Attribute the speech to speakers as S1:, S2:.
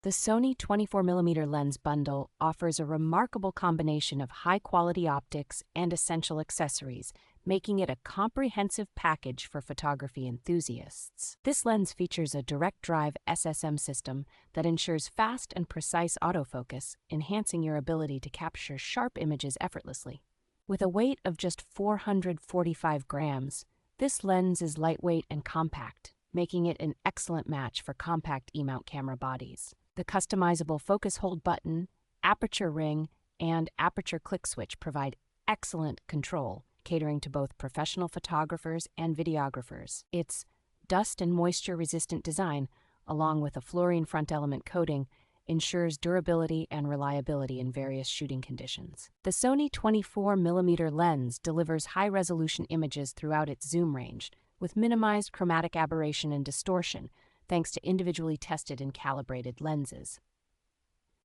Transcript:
S1: The Sony 24mm lens bundle offers a remarkable combination of high-quality optics and essential accessories, making it a comprehensive package for photography enthusiasts. This lens features a Direct Drive SSM system that ensures fast and precise autofocus, enhancing your ability to capture sharp images effortlessly. With a weight of just 445 grams, this lens is lightweight and compact, making it an excellent match for compact E-mount camera bodies. The customizable focus hold button, aperture ring, and aperture click switch provide excellent control, catering to both professional photographers and videographers. Its dust and moisture-resistant design, along with a fluorine front element coating, ensures durability and reliability in various shooting conditions. The Sony 24mm lens delivers high-resolution images throughout its zoom range, with minimized chromatic aberration and distortion, thanks to individually tested and calibrated lenses.